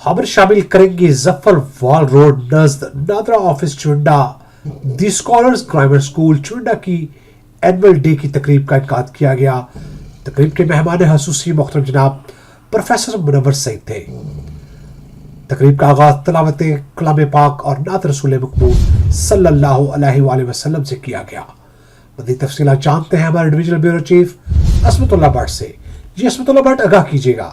خبر شامل کریں گے ظفر وال روڈ نزد NADRA office Chawinda the scholars grammar school Chawinda کی اینول ڈے کی تقریب کا انعقاد کیا گیا۔ تقریب کے مہمان خصوصی محترم جناب پروفیسر منور سعید تھے۔ تقریب کا آغاز تلاوت کلام پاک اور نعت رسول مقبول صلی اللہ علیہ وآلہ وسلم سے کیا گیا۔ مزید تفصیلات جانتے ہیں ہمارے divisional bureau chief Ismat Allah but سے۔ جی عصمت اللہ بٹ، آگاہ کیجیے گا۔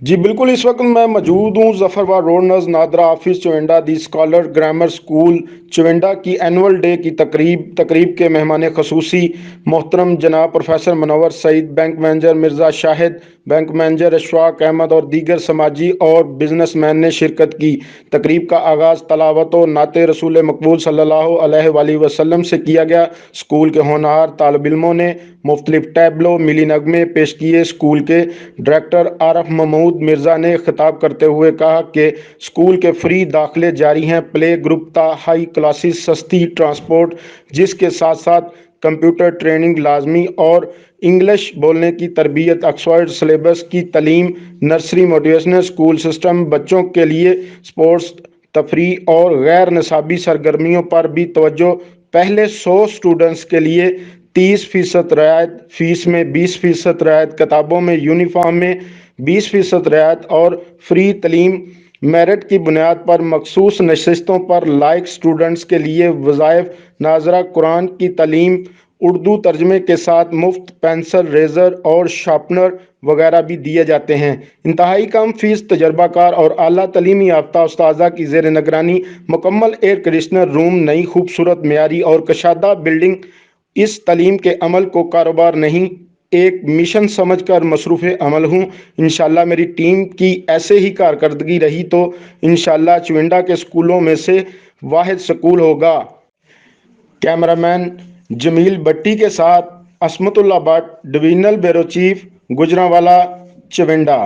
جی بالکل، اس وقت میں موجود ہوں ظفر روڈ نز نادرا آفس چونڈا دی اسکالر گرامر اسکول چونڈا کی اینول ڈے کی تقریب کے مہمان خصوصی محترم جناب پروفیسر منور سعید، بینک مینیجر مرزا شاہد، بینک مینیجر اشفاق احمد اور دیگر سماجی اور بزنس مین نے شرکت کی۔ تقریب کا آغاز تلاوت و نعت رسول مقبول صلی اللہ علیہ وآلہ وسلم سے کیا گیا۔ اسکول کے ہونہار طالب علموں نے مختلف ٹیبلو ملی نغمے پیش کیے۔ اسکول کے ڈائریکٹر عارف محمود مرزا نے خطاب کرتے ہوئے کہا کہ اسکول کے فری داخلے جاری ہیں، پلے گروپ تا ہائی کلاسز، سستی ٹرانسپورٹ، جس کے ساتھ ساتھ کمپیوٹر ٹریننگ لازمی اور انگلش بولنے کی تربیت، آکسفورڈ سلیبس کی تعلیم، نرسری موٹیویشنل اسکول سسٹم، بچوں کے لیے سپورٹس، تفریح اور غیر نصابی سرگرمیوں پر بھی توجہ۔ پہلے 100 اسٹوڈنٹس کے لیے 30% رعایت، فیس میں 20% رعایت، کتابوں میں یونیفارم میں 20% رعایت اور فری تعلیم۔ میرٹ کی بنیاد پر مخصوص نشستوں پر لائق اسٹوڈنٹس کے لیے وظائف، ناظرہ قرآن کی تعلیم، اردو ترجمے کے ساتھ مفت پینسل، ریزر اور شارپنر وغیرہ بھی دیے جاتے ہیں۔ انتہائی کم فیس، تجربہ کار اور اعلیٰ تعلیمی یافتہ اساتذہ کی زیر نگرانی، مکمل ایئر کنڈیشنر روم، نئی خوبصورت معیاری اور کشادہ بلڈنگ۔ اس تعلیم کے عمل کو کاروبار نہیں، ایک مشن سمجھ کر مصروف عمل ہوں۔ انشاءاللہ میری ٹیم کی ایسے ہی کارکردگی رہی تو انشاءاللہ چونڈا کے اسکولوں میں سے واحد اسکول ہوگا۔ کیمرامین جمیل بٹی کے ساتھ Ismatullah Butt, divisional bureau chief, Gujranwala, چونڈا۔